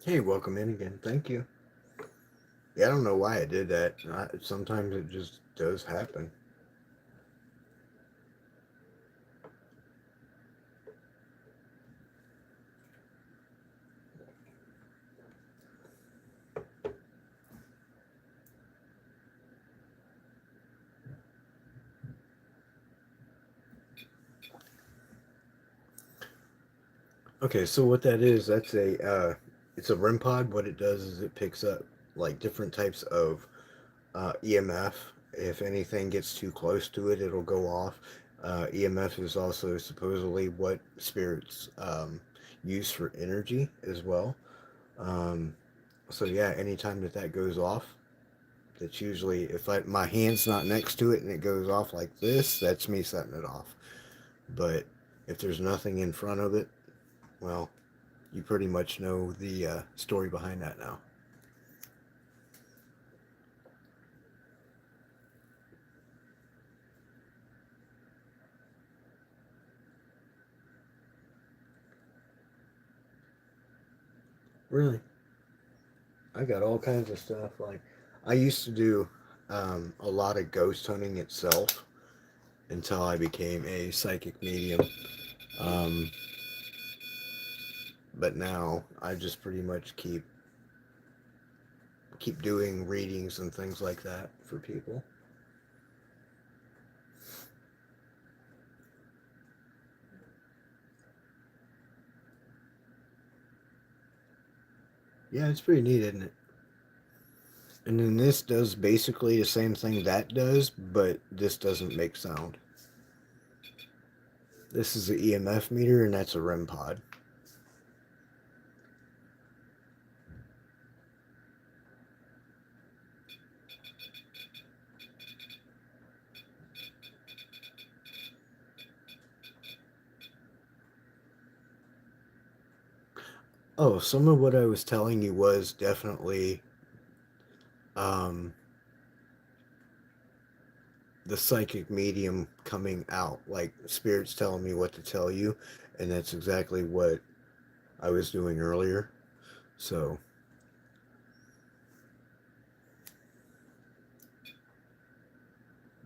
Hey, welcome in again. Thank you. Yeah, I don't know why I did that. Sometimes it just does happen. Okay, so what that is, it's a REM pod. What it does is it picks up like different types of EMF. If anything gets too close to it, it'll go off. EMF is also supposedly what spirits use for energy as well. Um, so yeah, anytime that goes off, that's usually if my hand's not next to it and it goes off like this, that's me setting it off. But if there's nothing in front of it, well, you pretty much know the story behind that now. Really, I got all kinds of stuff. Like I used to do a lot of ghost hunting itself until I became a psychic medium. Um, but now I just pretty much keep doing readings and things like that for people. Yeah, it's pretty neat, isn't it? And then this does basically the same thing that does, but this doesn't make sound. This is the EMF meter, and that's a REM pod. Oh, some of what I was telling you was definitely um, the psychic medium coming out, like spirits telling me what to tell you, and that's exactly what I was doing earlier. So,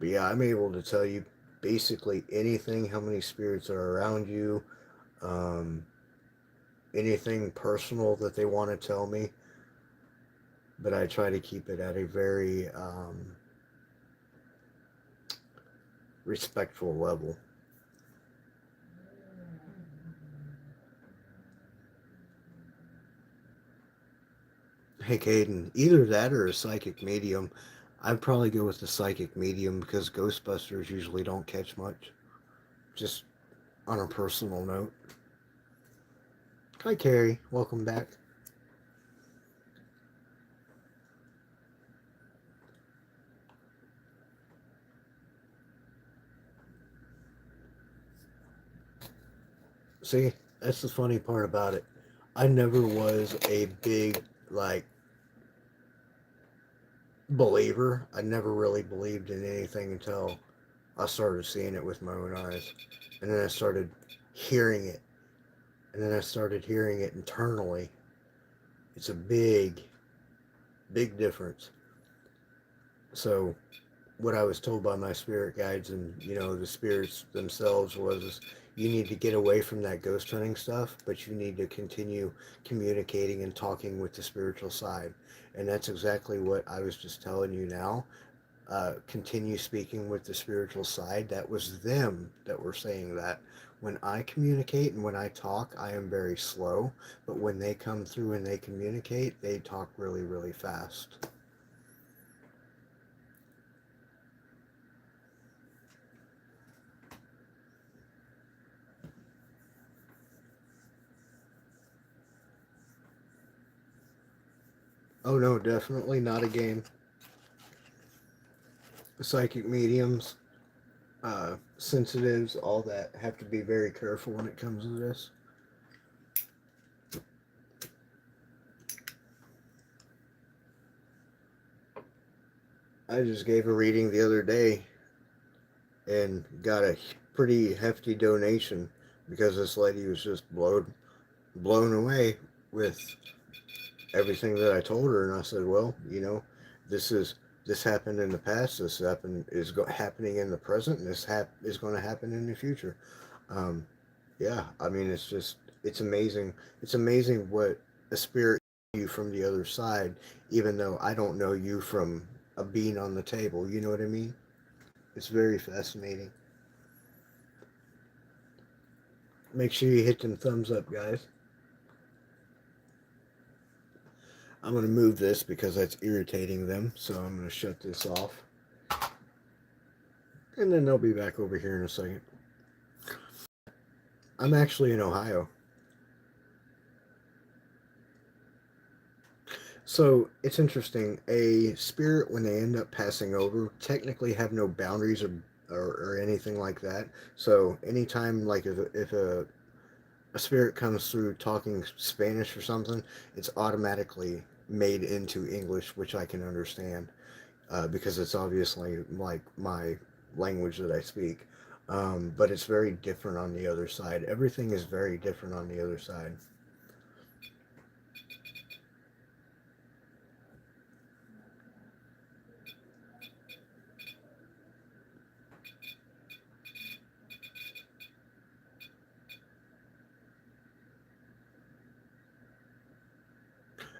but yeah, I'm able to tell you basically anything, how many spirits are around you, um, anything personal that they want to tell me, but I try to keep it at a very respectful level. Hey, Caden, either that or a psychic medium. I'd probably go with the psychic medium because Ghostbusters usually don't catch much. Just on a personal note. Hi, Carrie. Welcome back. See, that's the funny part about it. I never was a big, like, believer. I never really believed in anything until I started seeing it with my own eyes. And then I started hearing it. And then I started hearing it internally. It's a big difference. So, what I was told by my spirit guides and, the spirits themselves was you need to get away from that ghost hunting stuff, but you need to continue communicating and talking with the spiritual side. And that's exactly what I was just telling you now. Continue speaking with the spiritual side. That was them that were saying that. When I communicate and when I talk, I am very slow. But when they come through and they communicate, they talk really, really fast. Oh, no, definitely not a game. Psychic mediums, sensitives, all that have to be very careful when it comes to this. I just gave a reading the other day and got a pretty hefty donation because this lady was just blown away with everything that I told her, and I said, well, this is this happened in the past. This happening in the present, and is going to happen in the future. Um, yeah, I mean, it's amazing. It's amazing what a spirit you from the other side, even though I don't know you from a bean on the table. You know what I mean? It's very fascinating. Make sure you hit them thumbs up, guys. I'm going to move this because that's irritating them, so I'm going to shut this off. And then they'll be back over here in a second. I'm actually in Ohio. So it's interesting. A spirit, when they end up passing over, technically have no boundaries or anything like that. So anytime, like if a spirit comes through talking Spanish or something, it's automatically made into English, which I can understand because it's obviously like my language that I speak. But it's very different on the other side. Everything is very different on the other side.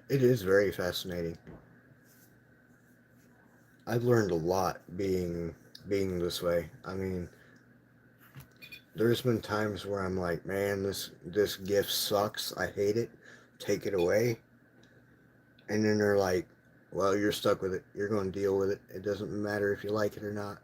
It is very fascinating. I've learned a lot being this way. I mean, there's been times where I'm like, man, this gift sucks. I hate it. Take it away. And then they're like, well, you're stuck with it. You're going to deal with it. It doesn't matter if you like it or not.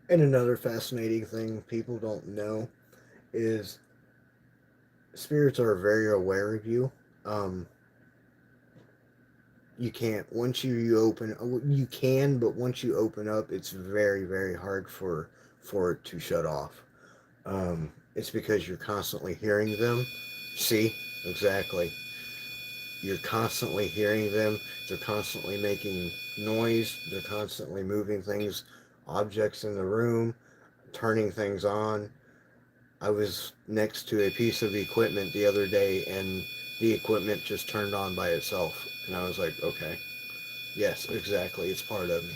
And another fascinating thing people don't know is spirits are very aware of you. Um, you can't once you open you can, but once you open up, it's very hard for it to shut off. It's because you're constantly hearing them. See, exactly. You're constantly hearing them. They're constantly making noise. They're constantly moving things, objects in the room, turning things on. I was next to a piece of equipment the other day, and the equipment just turned on by itself. And I was like, okay, yes, exactly. It's part of me.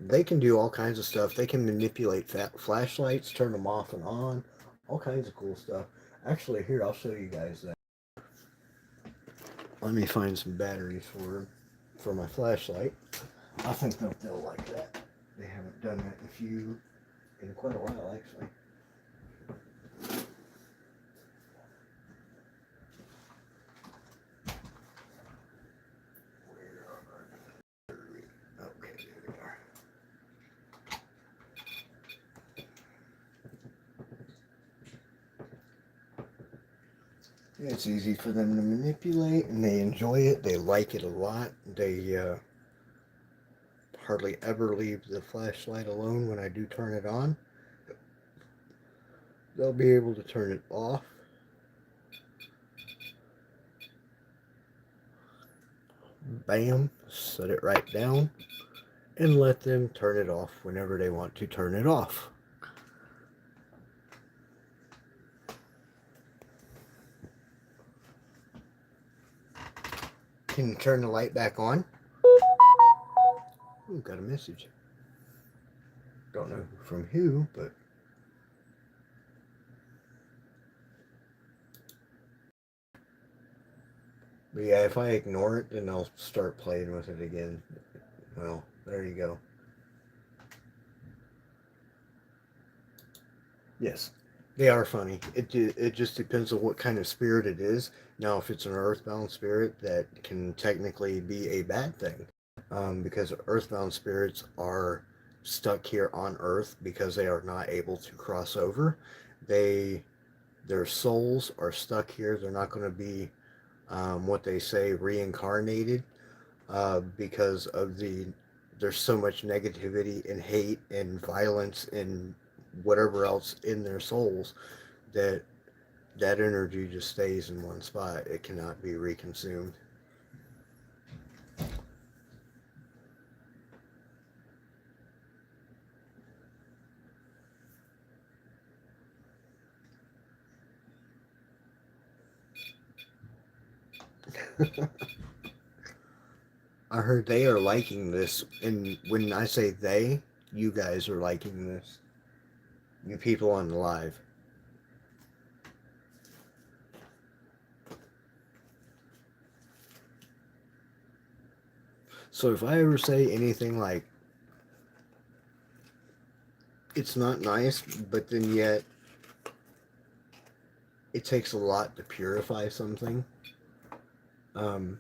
They can do all kinds of stuff. They can manipulate flashlights, turn them off and on, all kinds of cool stuff. Actually, here, I'll show you guys that. Let me find some batteries for my flashlight. I think they'll like that. They haven't done that in quite a while, actually. Okay, there we are. It's easy for them to manipulate, and they enjoy it. They like it a lot. They hardly ever leave the flashlight alone when I do turn it on. They'll be able to turn it off. Bam, set it right down, and let them turn it off whenever they want to turn it off. Can you turn the light back on? Ooh, got a message. Don't know from who, but yeah, if I ignore it, then I'll start playing with it again. Well, there you go. Yes, they are funny. It just depends on what kind of spirit it is. Now, if it's an earthbound spirit, that can technically be a bad thing, because earthbound spirits are stuck here on Earth because they are not able to cross over. They their souls are stuck here. They're not going to be what they say reincarnated because of there's so much negativity and hate and violence and whatever else in their souls that that energy just stays in one spot. It cannot be reconsumed. I heard they are liking this, and when I say they, you guys are liking this. You people on the live. So if I ever say anything like, it's not nice, but then yet it takes a lot to purify something, um,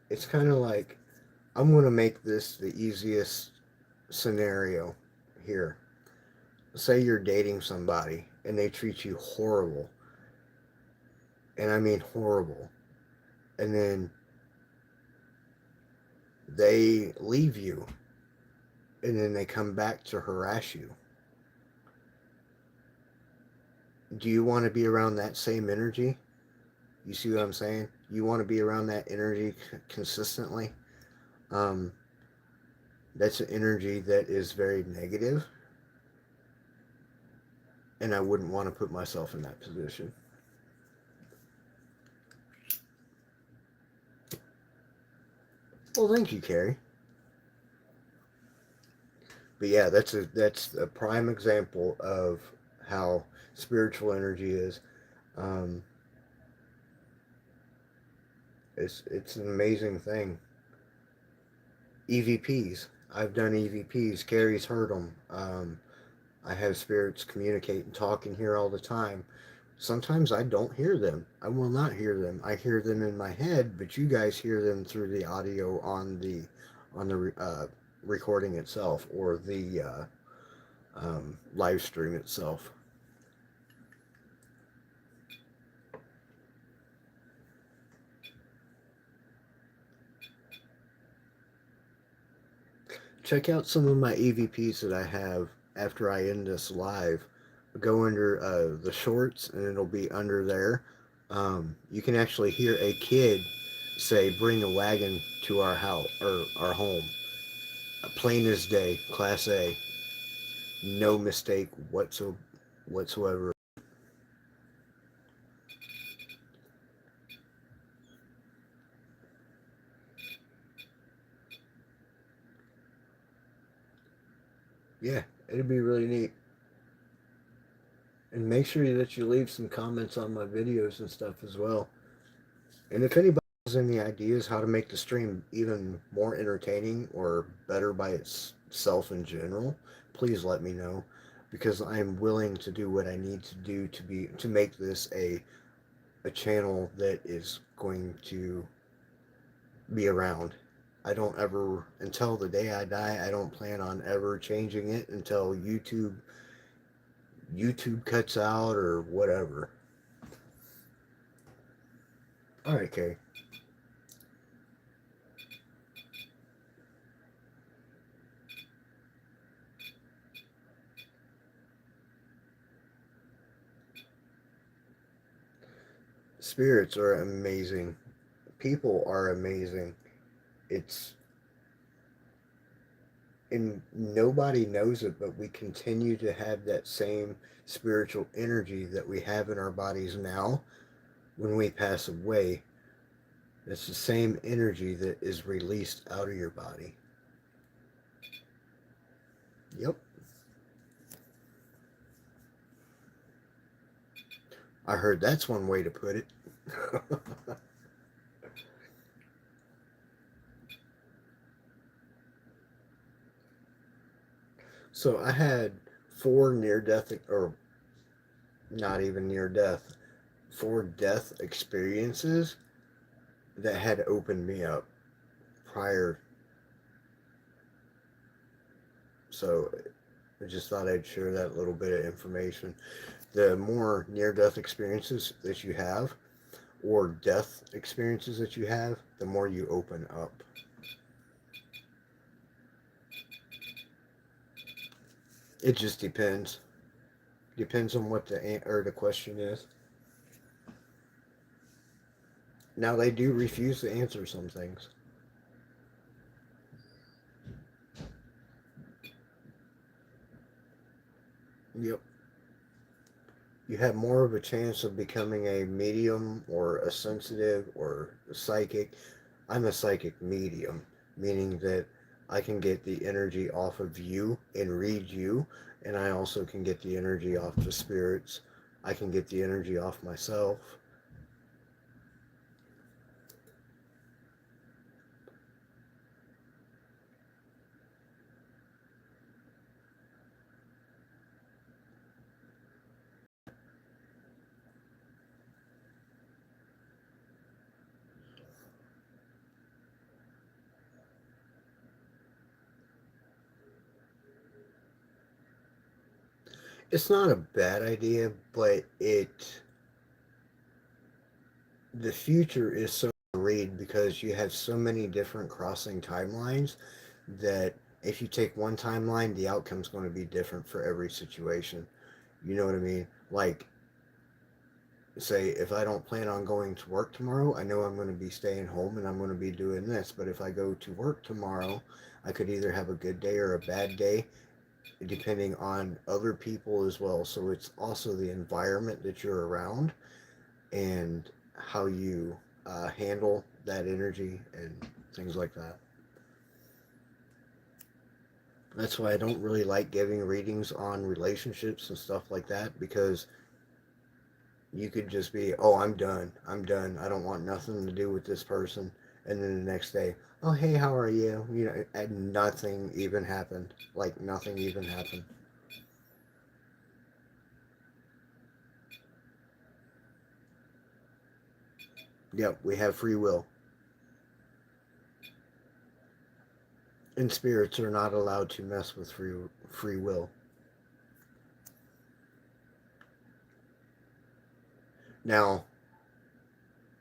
it's kind of like, I'm going to make this the easiest scenario here. Say you're dating somebody and they treat you horrible, and I mean horrible, and then they leave you, and then they come back to harass you. Do you want to be around that same energy? You see what I'm saying? You want to be around that energy consistently. Um, that's an energy that is very negative, and I wouldn't want to put myself in that position. Well, thank you, Carrie. But yeah, that's a prime example of how spiritual energy is. Um, it's an amazing thing. EVPs. I've done EVPs. Carrie's heard them. I have spirits communicate and talk in here all the time. Sometimes I don't hear them. I will not hear them. I hear them in my head, but you guys hear them through the audio on the recording itself, or the live stream itself. Check out some of my EVPs that I have after I end this live. Go under the shorts, and it'll be under there. You can actually hear a kid say, "Bring a wagon to our house or our home." Plain as day, Class A, no mistake whatsoever. Yeah, it'd be really neat. And make sure that you leave some comments on my videos and stuff as well. And if anybody has any ideas how to make the stream even more entertaining or better by itself in general, please let me know, because I'm willing to do what I need to do to make this a channel that is going to be around. I don't ever, until the day I die, I don't plan on ever changing it until YouTube cuts out or whatever. All right, Kay. Spirits are amazing. People are amazing. It's and nobody knows it, but we continue to have that same spiritual energy that we have in our bodies now when we pass away. It's the same energy that is released out of your body. Yep. I heard that's one way to put it. So I had four near death, or not even near death, four death experiences that had opened me up prior. So I just thought I'd share that little bit of information. The more near death experiences that you have, or death experiences that you have, the more you open up. It just depends. Depends on what the question is. Now they do refuse to answer some things. Yep. You have more of a chance of becoming a medium or a sensitive or a psychic. I'm a psychic medium, meaning that I can get the energy off of you and read you, and I also can get the energy off the spirits. I can get the energy off myself. It's not a bad idea, but the future is so read because you have so many different crossing timelines that if you take one timeline, the outcome's going to be different for every situation. You know what I mean? Like, say, if I don't plan on going to work tomorrow, I know I'm going to be staying home and I'm going to be doing this. But if I go to work tomorrow, I could either have a good day or a bad day, depending on other people as well. So it's also the environment that you're around and how you handle that energy and things like that. That's why I don't really like giving readings on relationships and stuff like that because you could just be, oh, I'm done. I'm done. I don't want nothing to do with this person. And then the next day, oh, hey, how are you? You know, and nothing even happened. Like nothing even happened. Yep, we have free will. And spirits are not allowed to mess with free will. Now,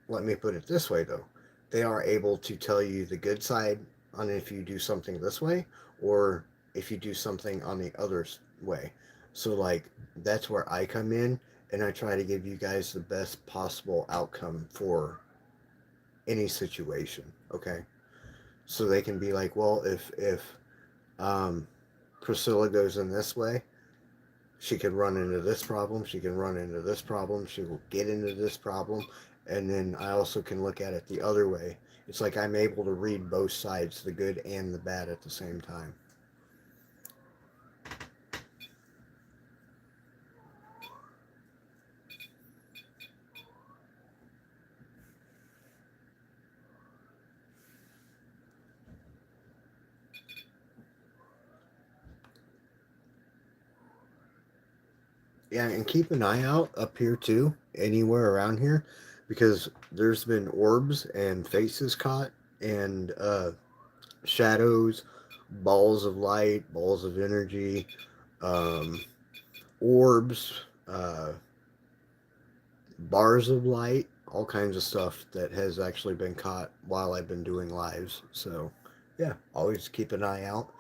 let me put it this way though. They are able to tell you the good side on if you do something this way or if you do something on the other way. So like that's where I come in and I try to give you guys the best possible outcome for any situation, okay? So they can be like, well, if um Priscilla goes in this way, she can run into this problem, she can run into this problem, she will get into this problem, and then I also can look at it the other way. It's like I'm able to read both sides, the good and the bad at the same time. Yeah, and keep an eye out up here too, anywhere around here, because there's been orbs and faces caught and shadows, balls of light, balls of energy, um, orbs, bars of light, all kinds of stuff that has actually been caught while I've been doing lives. So, yeah, always keep an eye out.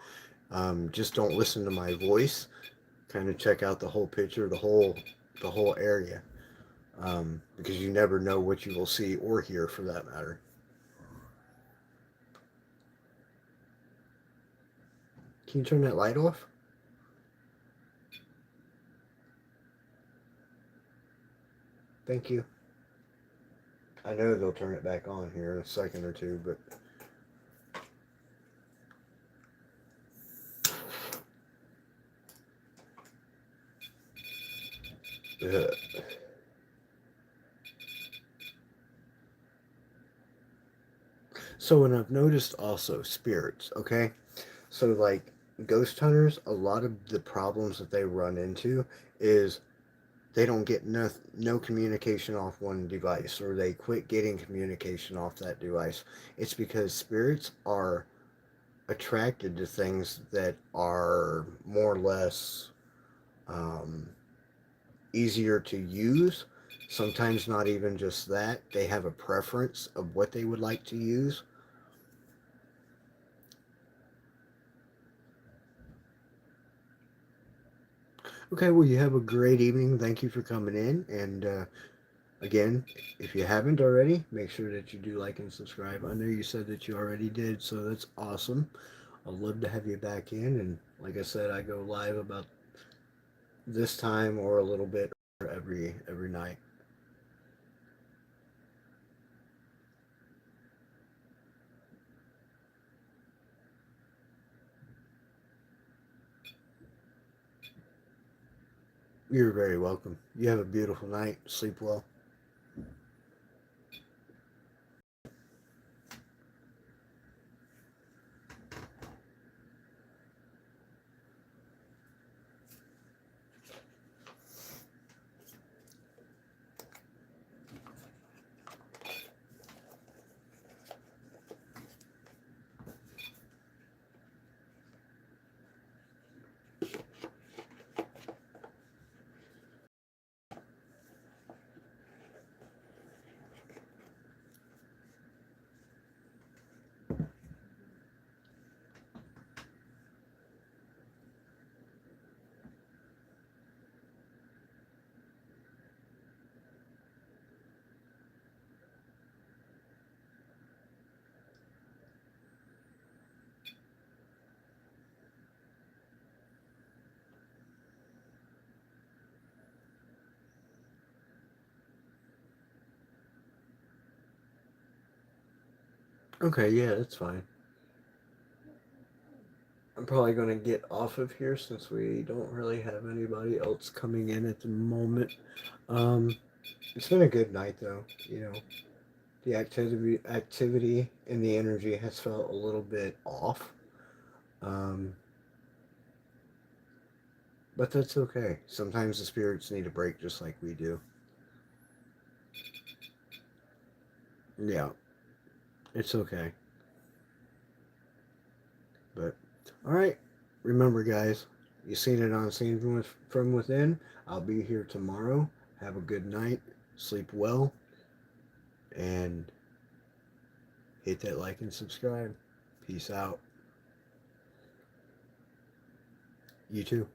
Just don't listen to my voice. Kind of check out the whole picture, the whole area, because you never know what you will see or hear, for that matter. Can you turn that light off? Thank you. I know they'll turn it back on here in a second or two, but uh, so, and I've noticed also spirits, okay? So, like ghost hunters, a lot of the problems that they run into is they don't get no communication off one device, or they quit getting communication off that device. It's because spirits are attracted to things that are more or less um, easier to use. Sometimes not even just that, they have a preference of what they would like to use. Okay, well, you have a great evening. Thank you for coming in. And again, if you haven't already, make sure that you do like and subscribe. I know you said that you already did, so that's awesome. I'd love to have you back in. And like I said, I go live about this time or a little bit every night. You're very welcome. You have a beautiful night. Sleep well. Okay, yeah, that's fine. I'm probably going to get off of here since we don't really have anybody else coming in at the moment. Um, it's been a good night though. You know, the activity and the energy has felt a little bit off. Um, but that's okay. Sometimes the spirits need a break just like we do. Yeah, it's okay. But all right, remember guys, you seen it on From Within. I'll be here tomorrow. Have a good night. Sleep well and hit that like and subscribe. Peace out. You too.